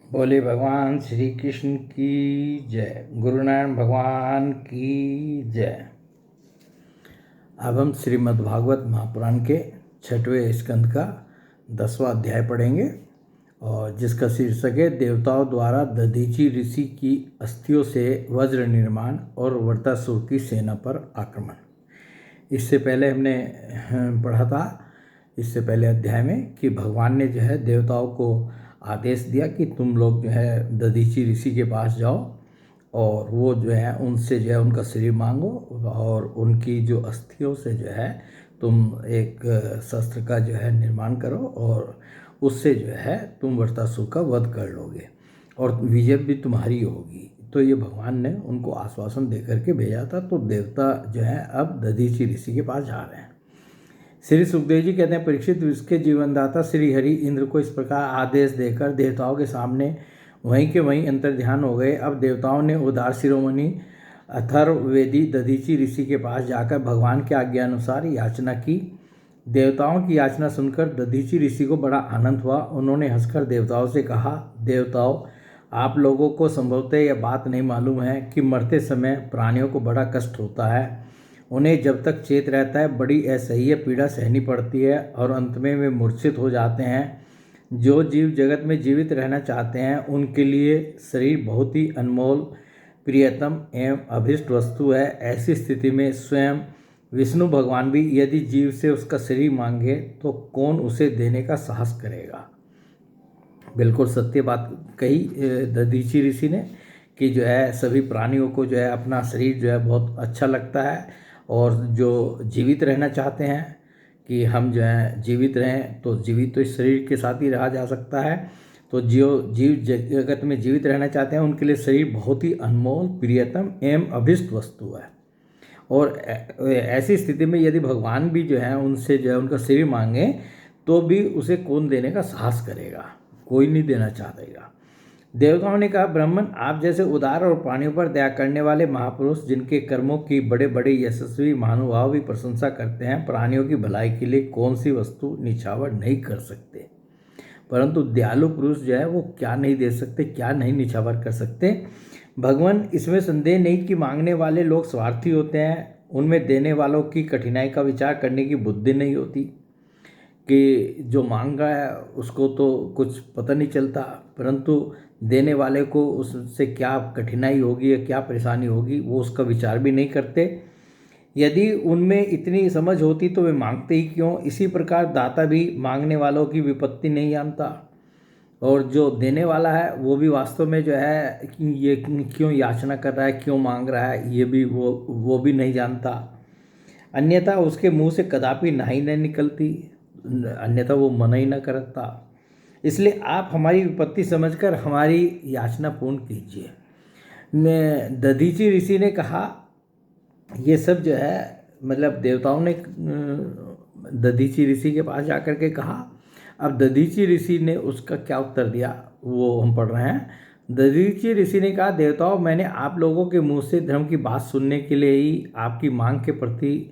बोले भगवान श्री कृष्ण की जय। गुरु नारायण भगवान की जय। अब हम श्रीमद् भागवत महापुराण के 6वें स्कंद का 10वां अध्याय पढ़ेंगे और जिसका शीर्षक है देवताओं द्वारा दधीचि ऋषि की अस्थियों से वज्र निर्माण और वृत्रासुर की सेना पर आक्रमण। इससे पहले हमने पढ़ा था इससे पहले अध्याय में कि भगवान ने जो है देवताओं को आदेश दिया कि तुम लोग जो है दधीचि ऋषि के पास जाओ और वो जो है उनसे जो है उनका शरीर मांगो और उनकी जो अस्थियों से जो है तुम एक शस्त्र का जो है निर्माण करो और उससे जो है तुम वृत्रासुर का वध कर लोगे और विजय भी तुम्हारी होगी। तो ये भगवान ने उनको आश्वासन दे करके भेजा था। तो देवता जो है अब दधीचि ऋषि के पास जा रहे हैं। श्री सुखदेव जी कहते हैं, परीक्षित उसके जीवनदाता श्री हरि इंद्र को इस प्रकार आदेश देकर देवताओं के सामने वहीं के वहीं अंतर ध्यान हो गए। अब देवताओं ने उदार शिरोमणि अथर्ववेदी दधीचि ऋषि के पास जाकर भगवान के आज्ञा अनुसार याचना की। देवताओं की याचना सुनकर दधीचि ऋषि को बड़ा आनंद हुआ। उन्होंने हंसकर देवताओं से कहा, देवताओं, आप लोगों को संभवतः यह बात नहीं मालूम है कि मरते समय प्राणियों को बड़ा कष्ट होता है। उन्हें जब तक चेत रहता है बड़ी असह्य पीड़ा सहनी पड़ती है और अंत में वे मूर्छित हो जाते हैं। जो जीव जगत में जीवित रहना चाहते हैं उनके लिए शरीर बहुत ही अनमोल, प्रियतम एवं अभिष्ट वस्तु है। ऐसी स्थिति में स्वयं विष्णु भगवान भी यदि जीव से उसका शरीर मांगे तो कौन उसे देने का साहस करेगा। बिल्कुल सत्य बात कही दधीचि ऋषि ने कि जो है सभी प्राणियों को जो है अपना शरीर जो है बहुत अच्छा लगता है और जो जीवित रहना चाहते हैं कि हम जो है जीवित रहें तो जीवित तो इस शरीर के साथ ही रहा जा सकता है। तो जो जीव जगत में जीवित रहना चाहते हैं उनके लिए शरीर बहुत ही अनमोल, प्रियतम एवं अभिष्ट वस्तु है। और ऐसी स्थिति में यदि भगवान भी जो है उनसे जो है उनका शरीर मांगे तो भी उसे कौन देने का साहस करेगा, कोई नहीं देना चाहेगा। देवताओं ने कहा, ब्राह्मण, आप जैसे उदार और प्राणियों पर दया करने वाले महापुरुष जिनके कर्मों की बड़े बड़े यशस्वी महानुभाव भी प्रशंसा करते हैं, प्राणियों की भलाई के लिए कौन सी वस्तु निछावर नहीं कर सकते। परंतु दयालु पुरुष जो है वो क्या नहीं दे सकते, क्या नहीं निछावर कर सकते। भगवान, इसमें संदेह नहीं कि मांगने वाले लोग स्वार्थी होते हैं। उनमें देने वालों की कठिनाई का विचार करने की बुद्धि नहीं होती कि जो मांग रहा है उसको तो कुछ पता नहीं चलता, परंतु देने वाले को उससे क्या कठिनाई होगी या क्या परेशानी होगी वो उसका विचार भी नहीं करते। यदि उनमें इतनी समझ होती तो वे मांगते ही क्यों। इसी प्रकार दाता भी मांगने वालों की विपत्ति नहीं जानता और जो देने वाला है वो भी वास्तव में जो है ये क्यों याचना कर रहा है, क्यों मांग रहा है, ये भी वो भी नहीं जानता। अन्यथा उसके मुंह से कदापि नाहीं नहीं निकलती, अन्यथा वो मना ही न करता। इसलिए आप हमारी विपत्ति समझकर हमारी याचना पूर्ण कीजिए। दधीचि ऋषि ने कहा, ये सब जो है मतलब देवताओं ने दधीचि ऋषि के पास जाकर के कहा। अब दधीचि ऋषि ने उसका क्या उत्तर दिया वो हम पढ़ रहे हैं। दधीचि ऋषि ने कहा, देवताओं, मैंने आप लोगों के मुंह से धर्म की बात सुनने के लिए ही आपकी मांग के प्रति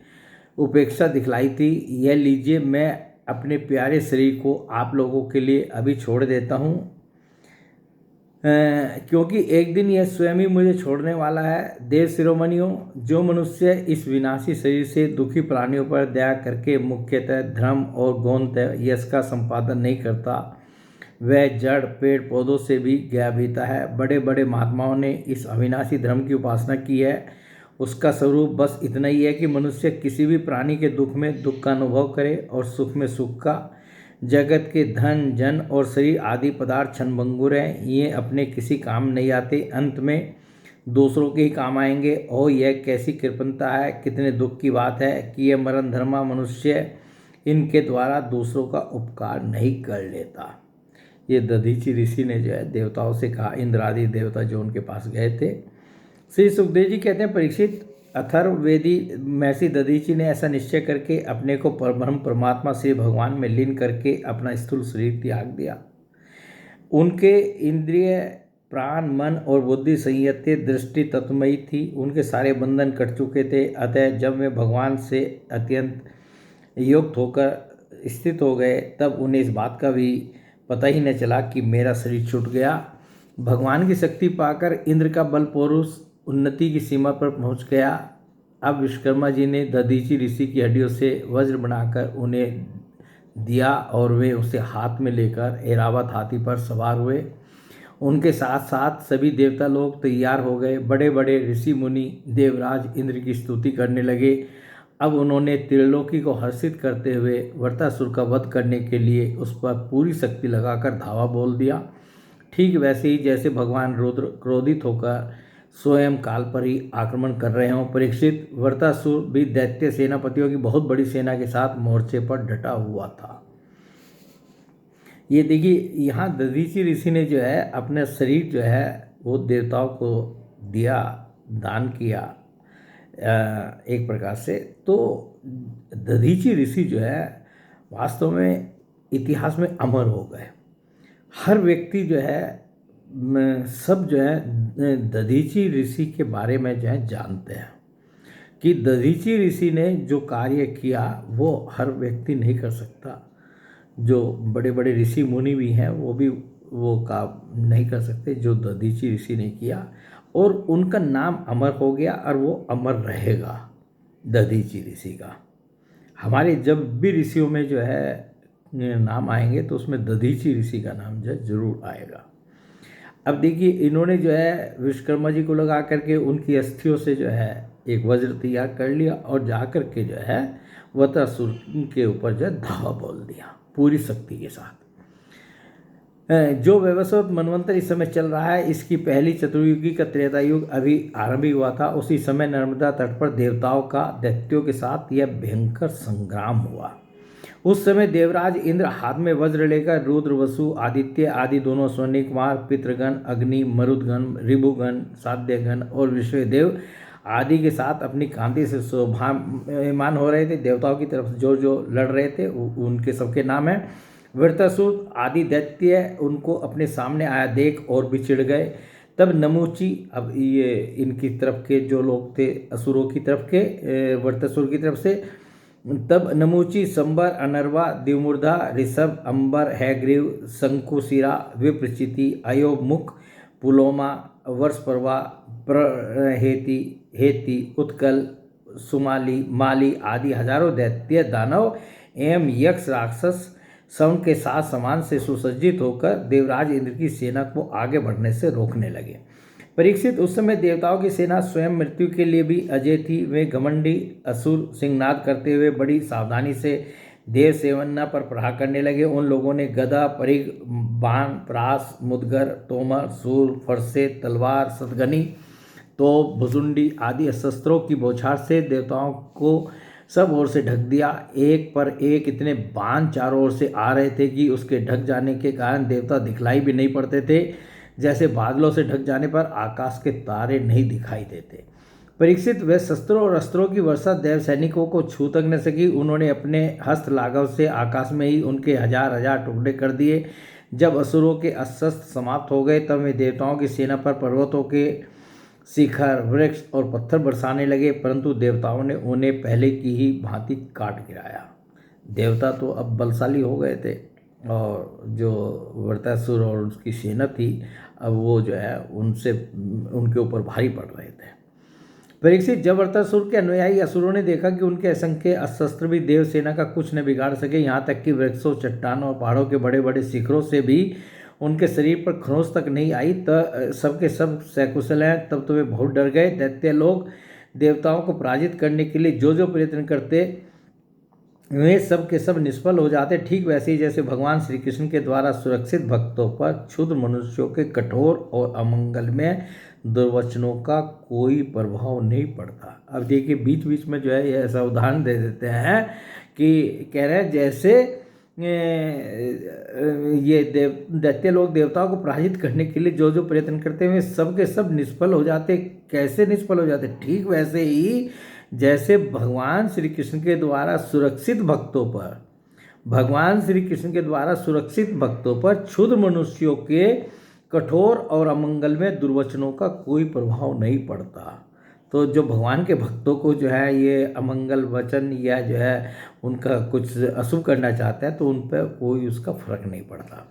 उपेक्षा दिखलाई थी। यह लीजिए, मैं अपने प्यारे शरीर को आप लोगों के लिए अभी छोड़ देता हूँ, क्योंकि एक दिन यह स्वयं ही मुझे छोड़ने वाला है। देव शिरोमणियों, जो मनुष्य इस विनाशी शरीर से दुखी प्राणियों पर दया करके मुख्यतः धर्म और गौणतः यश का संपादन नहीं करता, वह जड़ पेड़ पौधों से भी गया बीता है। बड़े बड़े महात्माओं ने इस अविनाशी धर्म की उपासना की है। उसका स्वरूप बस इतना ही है कि मनुष्य किसी भी प्राणी के दुख में दुख का अनुभव करे और सुख में सुख का। जगत के धन जन और शरीर आदि पदार्थ क्षणभंगुर हैं, ये अपने किसी काम नहीं आते, अंत में दूसरों के ही काम आएंगे। और यह कैसी कृपणता है, कितने दुख की बात है कि यह मरण धर्मा मनुष्य इनके द्वारा दूसरों का उपकार नहीं कर लेता। ये दधीचि ऋषि ने जो है देवताओं से कहा, इंद्र आदि देवता जो उनके पास गए थे। श्री सुखदेव जी कहते हैं, परीक्षित, अथर्ववेदी महर्षि दधीचि ने ऐसा निश्चय करके अपने को परब्रह्म परमात्मा से भगवान में लीन करके अपना स्थूल शरीर त्याग दिया। उनके इंद्रिय प्राण मन और बुद्धि संयत थे, दृष्टि तत्वमयी थी, उनके सारे बंधन कट चुके थे। अतः जब वे भगवान से अत्यंत युक्त होकर स्थित हो गए तब उन्हें इस बात का भी पता ही न चला कि मेरा शरीर छूट गया। भगवान की शक्ति पाकर इंद्र का बल पौरुष उन्नति की सीमा पर पहुंच गया। अब विश्वकर्मा जी ने दधीचि ऋषि की हड्डियों से वज्र बनाकर उन्हें दिया और वे उसे हाथ में लेकर ऐरावत हाथी पर सवार हुए। उनके साथ साथ सभी देवता लोग तैयार हो गए। बड़े बड़े ऋषि मुनि देवराज इंद्र की स्तुति करने लगे। अब उन्होंने त्रिलोकी को हर्षित करते हुए वृत्रासुर का वध करने के लिए उस पर पूरी शक्ति लगाकर धावा बोल दिया। ठीक वैसे ही जैसे भगवान रुद्र क्रोधित होकर स्वयं काल पर ही आक्रमण कर रहे हों। परीक्षित, वृत्रासुर भी दैत्य सेनापतियों की बहुत बड़ी सेना के साथ मोर्चे पर डटा हुआ था। ये देखिए, यहाँ दधीचि ऋषि ने जो है अपना शरीर जो है वो देवताओं को दिया, दान किया एक प्रकार से। तो दधीचि ऋषि जो है वास्तव में इतिहास में अमर हो गए। हर व्यक्ति जो है सब जो है दधीचि ऋषि के बारे में जो है जानते हैं कि दधीचि ऋषि ने जो कार्य किया वो हर व्यक्ति नहीं कर सकता। जो बड़े बड़े ऋषि मुनि भी हैं वो भी वो काम नहीं कर सकते जो दधीचि ऋषि ने किया, और उनका नाम अमर हो गया और वो अमर रहेगा दधीचि ऋषि का। हमारे जब भी ऋषियों में जो है नाम आएंगे तो उसमें दधीचि ऋषि का नाम जो है जरूर आएगा। अब देखिए, इन्होंने जो है विश्वकर्मा जी को लगा करके उनकी अस्थियों से जो है एक वज्र तैयार कर लिया और जा कर के जो है वृत्रासुर के ऊपर जो है धावा बोल दिया पूरी शक्ति के साथ। जो वैवस्वत मनवंतर इस समय चल रहा है, इसकी पहली चतुर्युगी का त्रेता युग अभी आरंभ हुआ था। उसी समय नर्मदा तट पर देवताओं का दैत्यों के साथ यह भयंकर संग्राम हुआ। उस समय देवराज इंद्र हाथ में वज्र लेकर रुद्र, वसु, आदित्य आदि दोनों स्वर्ण कुमार, पितृगण, अग्नि, मरुदगण, रिभुगण, साध्यगण और विश्वदेव आदि के साथ अपनी कांति से शोभायमान हो रहे थे। देवताओं की तरफ जो जो लड़ रहे थे उनके सबके नाम है। वृत्रासुर आदि दैत्य उनको अपने सामने आया देख और भी चिढ़ गए। तब नमूची, अब ये इनकी तरफ के जो लोग थे असुरों की तरफ के, वृत्रासुर की तरफ से, तब नमूची, संबर, अनर्वा, दिवमूर्धा, ऋषभ, अंबर, हैग्रीव, शंकुशिरा, विप्रचिति, अयोमुख, पुलोमा, वर्षपर्वा, प्रहेति, हेति, उत्कल, सुमाली, माली आदि हजारों दैत्य, दानव एवं यक्ष राक्षस सब के साथ समान से सुसज्जित होकर देवराज इंद्र की सेना को आगे बढ़ने से रोकने लगे। परीक्षित, उस समय देवताओं की सेना स्वयं मृत्यु के लिए भी अजय थी। वे घमंडी असुर सिंहनाद करते हुए बड़ी सावधानी से देव सेवना पर प्रहार करने लगे। उन लोगों ने गदा, परिघ, बाण, प्रास, मुदगर, तोमर, सूर, फरसे, तलवार, सतगनी, तोप, भुजुंडी आदि शस्त्रों की बौछार से देवताओं को सब ओर से ढक दिया। एक पर एक इतने बाण चारों ओर से आ रहे थे कि उसके ढक जाने के कारण देवता दिखलाई भी नहीं पड़ते थे। जैसे बादलों से ढक जाने पर आकाश के तारे नहीं दिखाई देते। परीक्षित, वे शस्त्रों और अस्त्रों की वर्षा देव सैनिकों को छू तक न सकी। उन्होंने अपने हस्त लाघव से आकाश में ही उनके हजार हजार टुकड़े कर दिए। जब असुरों के अस्त्र समाप्त हो गए तब वे देवताओं की सेना पर पर्वतों के शिखर, वृक्ष और पत्थर बरसाने लगे, परंतु देवताओं ने उन्हें पहले की ही भांति काट गिराया। देवता तो अब बलशाली हो गए थे और जो वृत्रासुर और उसकी सेना थी अब वो जो है उनसे उनके ऊपर भारी पड़ रहे थे। परीक्षित, जब वृत्रासुर के अनुयायी असुरों ने देखा कि उनके असंख्य अस्त्र भी देव सेना का कुछ न बिगाड़ सके, यहाँ तक कि वृक्षों, चट्टानों और पहाड़ों के बड़े बड़े शिखरों से भी उनके शरीर पर खरोंच तक नहीं आई, तो सबके सब सकुशल हैं। तब तो वे बहुत डर गए। दैत्य लोग देवताओं को पराजित करने के लिए जो जो प्रयत्न करते वे सब के सब निष्फल हो जाते। ठीक वैसे ही जैसे भगवान श्री कृष्ण के द्वारा सुरक्षित भक्तों पर क्षुद्र मनुष्यों के कठोर और अमंगल में दुर्वचनों का कोई प्रभाव नहीं पड़ता। अब देखिए, बीच बीच में जो है ये ऐसा उदाहरण दे देते हैं कि कह रहे हैं जैसे ये दैत्य लोग देवताओं को पराजित करने के लिए जो जो प्रयत्न करते हैं सब के सब निष्फल हो जाते। कैसे निष्फल हो जाते? ठीक वैसे ही जैसे भगवान श्री कृष्ण के द्वारा सुरक्षित भक्तों पर क्षुद्र मनुष्यों के कठोर और अमंगल में दुर्वचनों का कोई प्रभाव नहीं पड़ता। तो जो भगवान के भक्तों को जो है ये अमंगल वचन या जो है उनका कुछ अशुभ करना चाहते हैं तो उन पर कोई उसका फर्क नहीं पड़ता।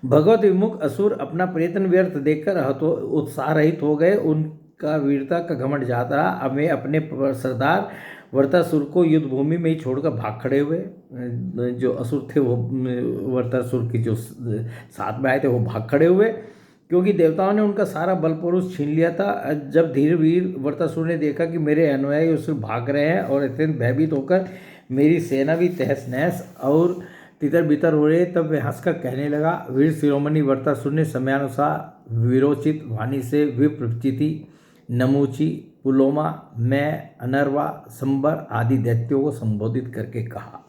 भगवत विमुख असुर अपना प्रयत्न व्यर्थ देखकर उत्साह रहित हो गए। उनका वीरता का घमंड जाता रहा। अब वे अपने सरदार वर्तासुर को युद्ध भूमि में ही छोड़कर भाग खड़े हुए। जो असुर थे वो वर्तासुर की जो साथ में आए थे वो भाग खड़े हुए, क्योंकि देवताओं ने उनका सारा बल पुरुष छीन लिया था। जब धीर वीर वर्तासुर ने देखा कि मेरे अनुयायी असुर भाग रहे हैं और अत्यंत भयभीत होकर मेरी सेना भी तहस नहस और तितर बितर हो रहे, तब वह हंसकर कहने लगा, वीर शिरोमणि वर्तासुर ने समयानुसार वीरोचित वाणी से विप्रचिति, नमूची, पुलोमा, मैं, अनर्वा, संबर आदि दैत्यों को संबोधित करके कहा।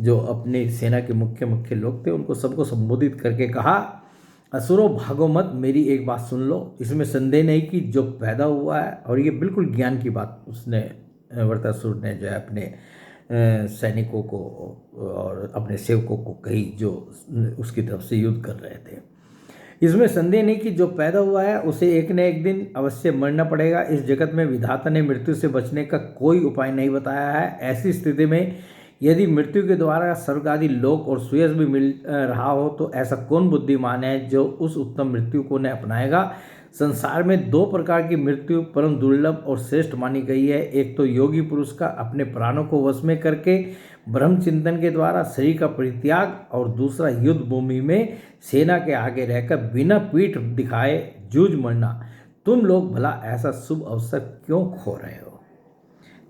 जो अपनी सेना के मुख्य लोग थे उनको सबको संबोधित करके कहा, असुरो भागो मत, मेरी एक बात सुन लो। इसमें संदेह नहीं कि जो पैदा हुआ है, और ये बिल्कुल ज्ञान की बात उसने वर्तासुर ने जो है अपने सैनिकों को और अपने सेवकों को कही, जो उसकी तरफ से युद्ध कर रहे थे। इसमें संदेह नहीं कि जो पैदा हुआ है उसे एक न एक दिन अवश्य मरना पड़ेगा। इस जगत में विधाता ने मृत्यु से बचने का कोई उपाय नहीं बताया है। ऐसी स्थिति में यदि मृत्यु के द्वारा स्वर्ग आदि लोक और सुयश भी मिल रहा हो, तो ऐसा कौन बुद्धिमान है जो उस उत्तम मृत्यु को न अपनाएगा। संसार में दो प्रकार की मृत्यु परम दुर्लभ और श्रेष्ठ मानी गई है। एक तो योगी पुरुष का अपने प्राणों को वश में करके ब्रह्म चिंतन के द्वारा शरीर का परित्याग, और दूसरा युद्ध भूमि में सेना के आगे रहकर बिना पीठ दिखाए जूझ मरना। तुम लोग भला ऐसा शुभ अवसर क्यों खो रहे हो।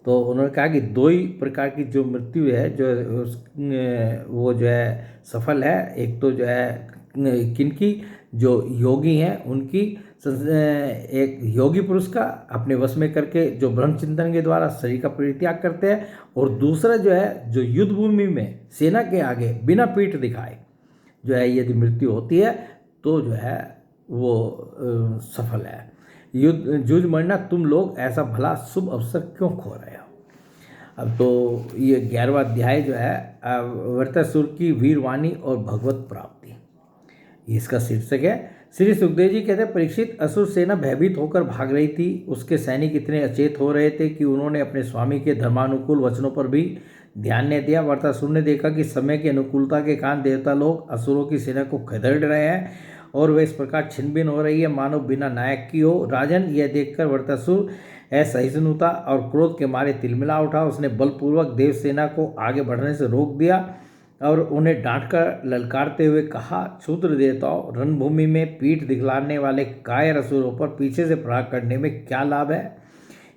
तो उन्होंने कहा कि दो ही प्रकार की जो मृत्यु है जो वो जो है सफल है। एक तो जो है किनकी, जो योगी हैं उनकी, एक योगी पुरुष का अपने वश में करके जो ब्रह्म चिंतन के द्वारा शरीर का परित्याग करते हैं, और दूसरा जो है जो युद्ध भूमि में सेना के आगे बिना पीठ दिखाए जो है यदि मृत्यु होती है तो जो है वो सफल है। युद्ध जूझ मरना, तुम लोग ऐसा भला शुभ अवसर क्यों खो रहे हो। अब तो ये 11वां अध्याय जो है वर्तासुर की वीरवाणी और भगवत प्राप्ति, इसका शीर्षक है। श्री सुखदेव जी कहते हैं, परीक्षित, असुर सेना भयभीत होकर भाग रही थी। उसके सैनिक इतने अचेत हो रहे थे कि उन्होंने अपने स्वामी के धर्मानुकूल वचनों पर भी ध्यान नहीं दिया। वर्तासुर ने देखा कि समय की अनुकूलता के कारण देवता लोग असुरों की सेना को खदेड़ रहे हैं और वे इस प्रकार छिन्न हो रही है मानो बिना नायक की हो। राजन, यह देखकर वर्तासुर असहिष्णुता और क्रोध के मारे तिलमिला उठा। उसने बलपूर्वक देव सेना को आगे बढ़ने से रोक दिया और उन्हें डांटकर ललकारते हुए कहा, क्षुद्र देवताओं, रणभूमि में पीठ दिखलाने वाले कायर असुरों पर पीछे से प्रहार करने में क्या लाभ है।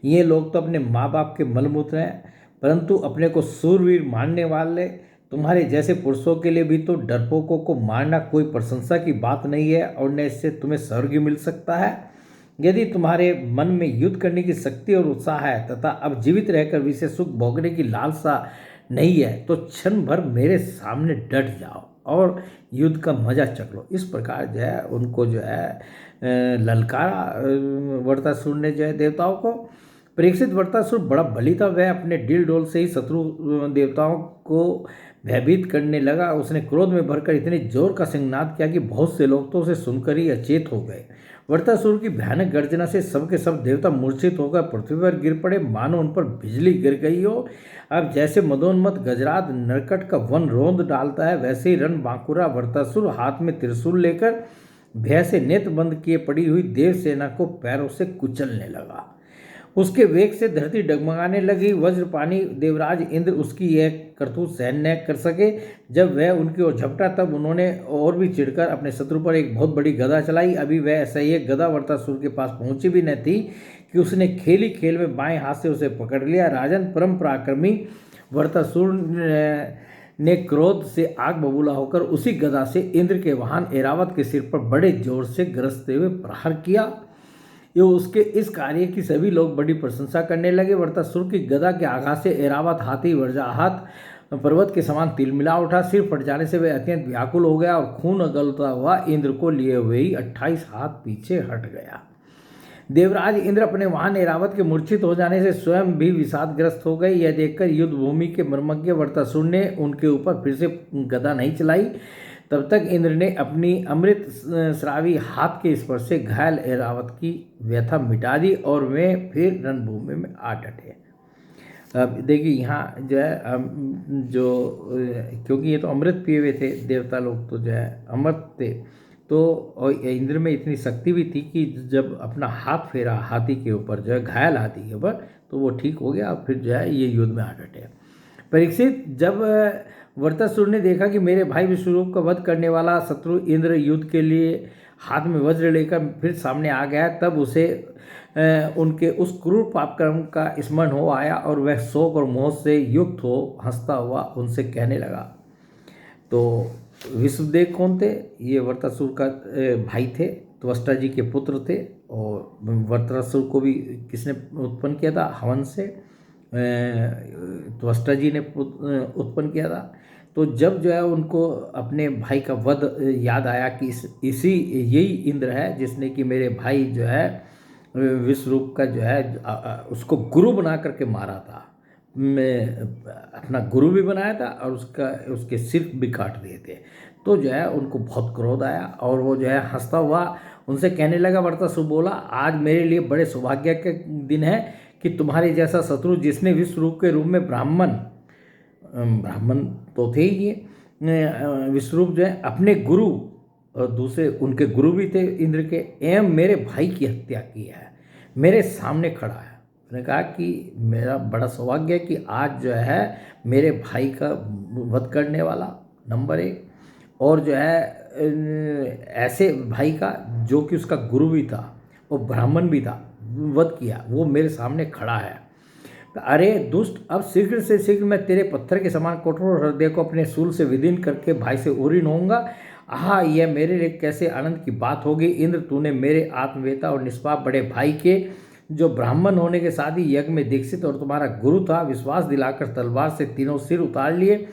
ये लोग तो अपने माँ बाप के मलमूत्र हैं, परंतु अपने को सूरवीर मानने वाले तुम्हारे जैसे पुरुषों के लिए भी तो डरपोकों को मारना कोई प्रशंसा की बात नहीं है, और न इससे तुम्हें स्वर्ग मिल सकता है। यदि तुम्हारे मन में युद्ध करने की शक्ति और उत्साह है तथा अब जीवित रहकर विशेष सुख भोगने की लालसा नहीं है, तो क्षण भर मेरे सामने डट जाओ और युद्ध का मजा चख लो। इस प्रकार जो है उनको जो है ललकारा वर्तासुर ने जो है देवताओं को। परीक्षित, वर्तासुर बड़ा बली था। वह अपने डिल डोल से ही शत्रु देवताओं को भयभीत करने लगा। उसने क्रोध में भरकर इतने जोर का सिंहनाद किया कि बहुत से लोग तो उसे सुनकर ही अचेत हो गए। वर्तासुर की भयानक गर्जना से सबके सब देवता मूर्छित होकर पृथ्वी पर गिर पड़े, मानो उन पर बिजली गिर गई हो। अब जैसे मदोन्मत्त गजराज नरकट का वन रोंद डालता है, वैसे ही रण बांकुरा वर्तासुर हाथ में त्रिशूल लेकर भय से नेत्र बंद किए पड़ी हुई देव सेना को पैरों से कुचलने लगा। उसके वेग से धरती डगमगाने लगी। वज्रपाणी देवराज इंद्र उसकी यह करतूत सहन न कर सके। जब वह उनकी ओर झपटा, तब उन्होंने और भी चिढ़कर अपने शत्रु पर एक बहुत बड़ी गदा चलाई। अभी वह ऐसा ही एक गदा वर्तासुर के पास पहुंची भी न थी कि उसने खेल ही खेल में बाएं हाथ से उसे पकड़ लिया। राजन, परम पराक्रमी वर्तासुर ने क्रोध से आग बबूला होकर उसी गदा से इंद्र के वाहन ऐरावत के सिर पर बड़े जोर से गरजते हुए प्रहार किया। ये उसके इस कार्य की सभी लोग बड़ी प्रशंसा करने लगे। वर्तासुर की गदा के आघात से ऐरावत हाथी वज्राहत पर्वत के समान तिलमिला उठा। सिर फट जाने से वह अत्यंत व्याकुल हो गया और खून उगलता हुआ इंद्र को लिए हुए ही 28 हाथ पीछे हट गया। देवराज इंद्र अपने वाहन ऐरावत के मूर्छित हो जाने से स्वयं भी विषादग्रस्त हो गए। यह देखकर युद्ध भूमि के मर्मज्ञ वर्तासुर ने उनके ऊपर फिर से गदा नहीं चलाई। तब तक इंद्र ने अपनी अमृत श्रावी हाथ के स्पर्श से घायल ऐरावत की व्यथा मिटा दी और वे फिर रणभूमि में आ डटे। अब देखिए यहाँ जो है क्योंकि ये तो अमृत पिए हुए थे, देवता लोग तो जो है अमृत थे, तो और इंद्र में इतनी शक्ति भी थी कि जब अपना हाथ फेरा हाथी के ऊपर, जो है घायल हाथी के ऊपर, तो वो ठीक हो गया और फिर जो है ये युद्ध में आ डटे। परीक्षित, जब वृत्रासुर ने देखा कि मेरे भाई विश्वरूप का वध करने वाला शत्रु इंद्र युद्ध के लिए हाथ में वज्र लेकर फिर सामने आ गया, तब उसे उनके उस क्रूर पापकर्म का स्मरण हो आया और वह शोक और मोह से युक्त हो हंसता हुआ उनसे कहने लगा। तो विश्वदेव कौन थे? ये वृत्रासुर का भाई थे, त्वष्टा जी के पुत्र थे, और वृत्रासुर को भी किसने उत्पन्न किया था? हवन से त्वष्टा जी ने उत्पन्न किया था। तो जब जो है उनको अपने भाई का वध याद आया कि इसी यही इंद्र है जिसने कि मेरे भाई जो है विश्वरूप का जो है उसको गुरु बना करके मारा था, मैं अपना गुरु भी बनाया था और उसके सिर भी काट दिए थे। तो जो है उनको बहुत क्रोध आया और वो जो है हंसता हुआ उनसे कहने लगा। वृत्रासुर बोला, आज मेरे लिए बड़े सौभाग्य के दिन है कि तुम्हारे जैसा शत्रु, जिसने विश्वरूप के रूप में ब्राह्मण तो थे ही ये, विश्वरूप जो है अपने गुरु और दूसरे उनके गुरु भी थे इंद्र के, एवं मेरे भाई की हत्या की है, मेरे सामने खड़ा है। उन्होंने कहा कि मेरा बड़ा सौभाग्य है कि आज जो है मेरे भाई का वध करने वाला नंबर 1, और जो है ऐसे भाई का जो कि उसका गुरु भी था और ब्राह्मण भी था, वध किया, वो मेरे सामने खड़ा है। अरे दुष्ट, अब शीघ्र से शीघ्र मैं तेरे पत्थर के समान कठोर हृदय को अपने शूल से विदीर्ण करके भाई से ओरीन होऊंगा। आहा, यह मेरे लिए कैसे आनंद की बात होगी। इंद्र, तूने मेरे आत्मवेता और निष्पाप बड़े भाई के, जो ब्राह्मण होने के साथ ही यज्ञ में दीक्षित और तुम्हारा गुरु था, विश्वास दिलाकर तलवार से तीनों सिर उतार लिए।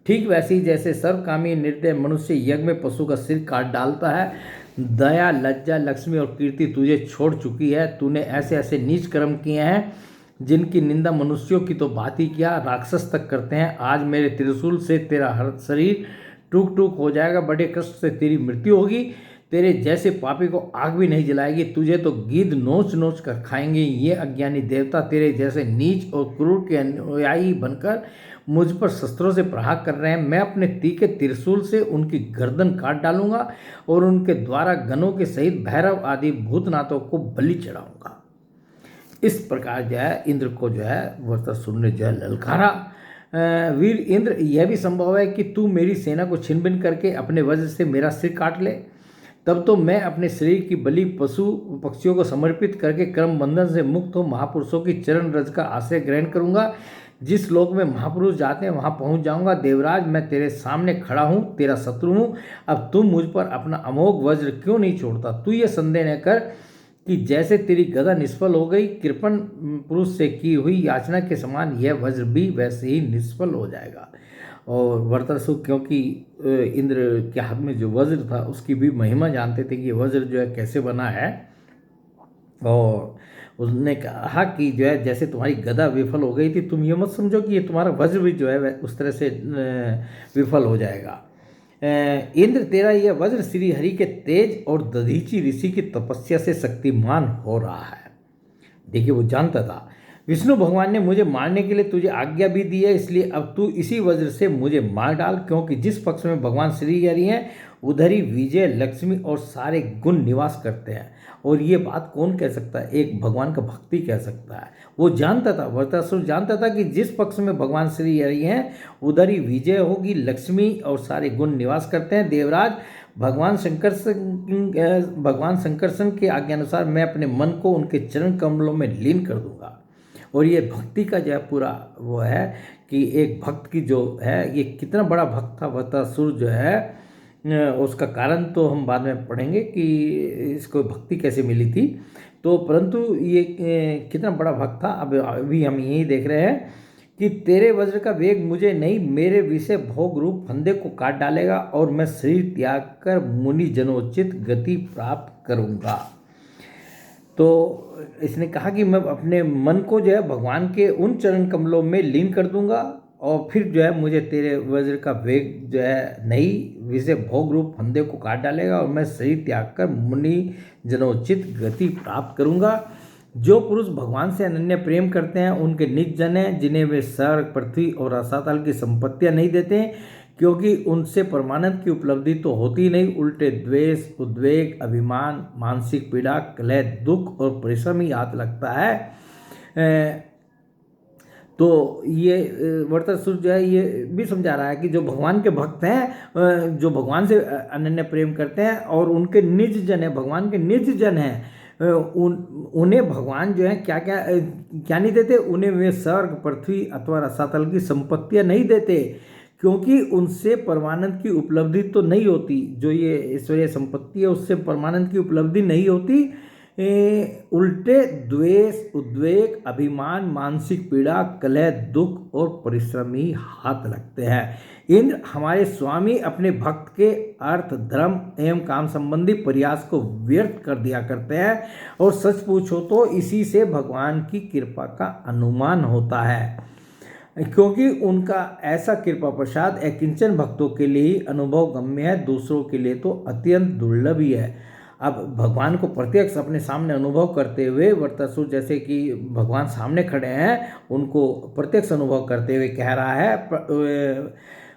ठीक वैसे ही जैसे सर्वकामी निर्दय मनुष्य यज्ञ में पशु का सिर काट डालता है। दया, लज्जा, लक्ष्मी और कीर्ति तुझे छोड़ चुकी है। तूने ऐसे ऐसे नीच कर्म किए हैं जिनकी निंदा मनुष्यों की तो बात ही क्या, राक्षस तक करते हैं। आज मेरे त्रिशूल से तेरा हर शरीर टूक टूक हो जाएगा, बड़े कष्ट से तेरी मृत्यु होगी। तेरे जैसे पापी को आग भी नहीं जलाएगी, तुझे तो गीध नोच नोच कर खाएंगे। ये अज्ञानी देवता तेरे जैसे नीच और क्रूर के अनुयायी बनकर मुझ पर शस्त्रों से प्रहार कर रहे हैं। मैं अपने तीखे त्रिशूल से उनकी गर्दन काट डालूंगा और उनके द्वारा गणों के सहित भैरव आदि भूतनाथों को बलि चढ़ाऊंगा। इस प्रकार जो है इंद्र को जो है वृत्रासुर ने जो है ललकारा। वीर इंद्र, यह भी संभव है कि तू मेरी सेना को छिन भिन करके अपने वज्र से मेरा सिर काट ले, तब तो मैं अपने शरीर की बलि पशु पक्षियों को समर्पित करके कर्म बंधन से मुक्त हो महापुरुषों की चरण रज का आश्रय ग्रहण करूंगा। जिस लोक में महापुरुष जाते हैं वहां पहुंच जाऊंगा। देवराज, मैं तेरे सामने खड़ा हूं, तेरा शत्रु हूं। अब तुम मुझ पर अपना अमोघ वज्र क्यों नहीं छोड़ता? तू ये संदेह न कर कि जैसे तेरी गदा निष्फल हो गई, कृपण पुरुष से की हुई याचना के समान यह वज्र भी वैसे ही निष्फल हो जाएगा। और वृत्रासुर क्योंकि इंद्र के हाथ में जो वज्र था उसकी भी महिमा जानते थे कि ये वज्र जो है कैसे बना है, और उसने कहा कि जो है जैसे तुम्हारी गदा विफल हो गई थी, तुम ये मत समझो कि ये तुम्हारा वज्र भी जो है उस तरह से विफल हो जाएगा। इंद्र, तेरा यह वज्र श्री हरि के तेज और दधीची ऋषि की तपस्या से शक्तिमान हो रहा है। देखिए, वो जानता था विष्णु भगवान ने मुझे मारने के लिए तुझे आज्ञा भी दी है, इसलिए अब तू इसी वज्र से मुझे मार डाल, क्योंकि जिस पक्ष में भगवान श्री हरि हैं उधर ही विजय, लक्ष्मी और सारे गुण निवास करते हैं। और ये बात कौन कह सकता है? एक भगवान का भक्ति कह सकता है। वो जानता था, वृत्रासुर जानता था कि जिस पक्ष में भगवान श्री हरि हैं उधर ही विजय होगी, लक्ष्मी और सारे गुण निवास करते हैं। देवराज, भगवान शंकरसन के आज्ञानुसार मैं अपने मन को उनके चरण कमलों में लीन कर दूंगा। और ये भक्ति का जो है पूरा वो है कि एक भक्त की जो है, ये कितना बड़ा भक्त था वृत्रासुर जो है, उसका कारण तो हम बाद में पढ़ेंगे कि इसको भक्ति कैसे मिली थी। तो परंतु ये कितना बड़ा भक्त था, अब अभी हम यही देख रहे हैं कि तेरे वज्र का वेग मुझे नहीं, मेरे विषय भोग रूप फंदे को काट डालेगा और मैं शरीर त्याग कर मुनि जनोचित गति प्राप्त करूँगा। तो इसने कहा कि मैं अपने मन को जो है भगवान के उन चरण कमलों में लीन कर दूंगा और फिर जो है मुझे तेरे वज्र का वेग जो है नहीं, विषय भोग रूप फंदे को काट डालेगा और मैं शरीर त्याग कर मुनि जनोचित गति प्राप्त करूंगा। जो पुरुष भगवान से अनन्य प्रेम करते हैं उनके निज जन हैं, जिन्हें वे स्वर्ग, पृथ्वी और रसातल की संपत्तियां नहीं देते, क्योंकि उनसे परमानंद की उपलब्धि तो होती नहीं, उल्टे द्वेष, उद्वेग, अभिमान, मानसिक पीड़ा, कलह, दुख और परिश्रम ही हाथ लगता है। तो ये वर्तसुर जो है ये भी समझा रहा है कि जो भगवान के भक्त हैं, जो भगवान से अनन्य प्रेम करते हैं और उनके निज जन है, भगवान के निज जन हैं, उन्हें भगवान जो है क्या क्या क्या नहीं देते, उन्हें वे स्वर्ग, पृथ्वी अथवा रसातल की संपत्तियां नहीं देते, क्योंकि उनसे परमानंद की उपलब्धि तो नहीं होती। जो ये ईश्वरीय संपत्ति है उससे परमानंद की उपलब्धि नहीं होती। उल्टे द्वेष, उद्वेग, अभिमान, मानसिक पीड़ा, कलह, दुख और परिश्रम ही हाथ लगते हैं। इंद्र हमारे स्वामी अपने भक्त के अर्थ, धर्म एवं काम संबंधी प्रयास को व्यर्थ कर दिया करते हैं, और सच पूछो तो इसी से भगवान की कृपा का अनुमान होता है, क्योंकि उनका ऐसा कृपा प्रसाद अकिंचन भक्तों के लिए ही अनुभव गम्य है, दूसरों के लिए तो अत्यंत दुर्लभ ही है। अब भगवान को प्रत्यक्ष अपने सामने अनुभव करते हुए वर्तासुर, जैसे कि भगवान सामने खड़े हैं, उनको प्रत्यक्ष अनुभव करते हुए कह रहा है,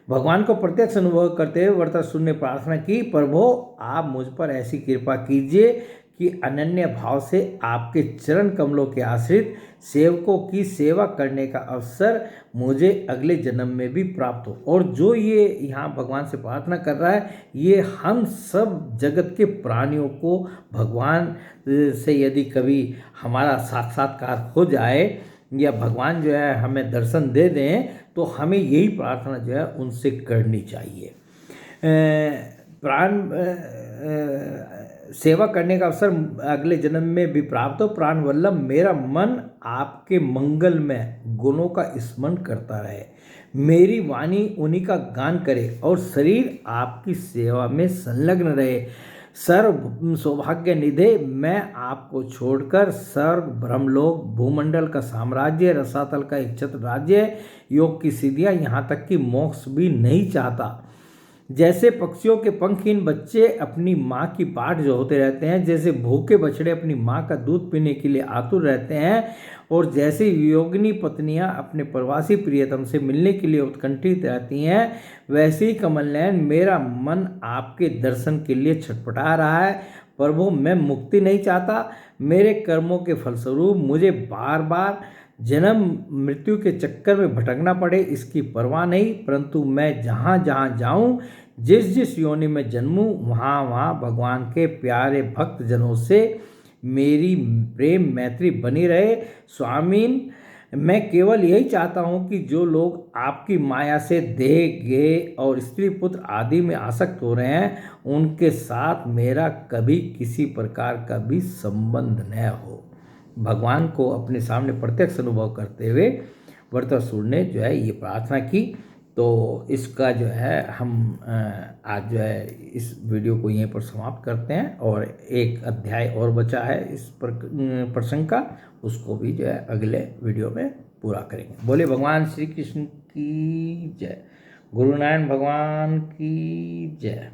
भगवान को प्रत्यक्ष अनुभव करते हुए वर्तासुर ने प्रार्थना की, प्रभु आप मुझ पर ऐसी कृपा कीजिए कि अनन्य भाव से आपके चरण कमलों के आश्रित सेवकों की सेवा करने का अवसर मुझे अगले जन्म में भी प्राप्त हो। और जो ये यहाँ भगवान से प्रार्थना कर रहा है, ये हम सब जगत के प्राणियों को भगवान से यदि कभी हमारा साक्षात्कार हो जाए या भगवान जो है हमें दर्शन दे दें, तो हमें यही प्रार्थना जो है उनसे करनी चाहिए। प्राण सेवा करने का अवसर अगले जन्म में भी प्राप्त हो। प्राण वल्लभ, मेरा मन आपके मंगल में गुणों का स्मरण करता रहे, मेरी वाणी उन्हीं का गान करे और शरीर आपकी सेवा में संलग्न रहे। सर्व सौभाग्य निधे, मैं आपको छोड़कर स्वर्ग, ब्रह्मलोक, भूमंडल का साम्राज्य, रसातल का एक छत्र राज्य, योग की सिद्धियां, यहाँ तक कि मोक्ष भी नहीं चाहता। जैसे पक्षियों के पंखहीन बच्चे अपनी माँ की बाट जोहते रहते हैं, जैसे भूखे बछड़े अपनी माँ का दूध पीने के लिए आतुर रहते हैं, और जैसे योगिनी पत्नियां अपने प्रवासी प्रियतम से मिलने के लिए उत्कंठित रहती हैं, वैसे ही कमलनयन मेरा मन आपके दर्शन के लिए छटपटा रहा है। प्रभु मैं मुक्ति नहीं चाहता, मेरे कर्मों के फलस्वरूप मुझे बार बार जन्म मृत्यु के चक्कर में भटकना पड़े इसकी परवाह नहीं, परंतु मैं जहाँ जहाँ जाऊँ, जिस जिस योनि में जन्मूँ, वहाँ वहाँ भगवान के प्यारे भक्त जनों से मेरी प्रेम मैत्री बनी रहे। स्वामीन, मैं केवल यही चाहता हूँ कि जो लोग आपकी माया से देह, गेह और स्त्री पुत्र आदि में आसक्त हो रहे हैं, उनके साथ मेरा कभी किसी प्रकार का भी संबंध न हो। भगवान को अपने सामने प्रत्यक्ष अनुभव करते हुए वर्तासुर ने जो है ये प्रार्थना की। तो इसका जो है हम आज जो है इस वीडियो को यहीं पर समाप्त करते हैं, और एक अध्याय और बचा है इस प्रसंग का, उसको भी जो है अगले वीडियो में पूरा करेंगे। बोले भगवान श्री कृष्ण की जय, गुरु नारायण भगवान की जय।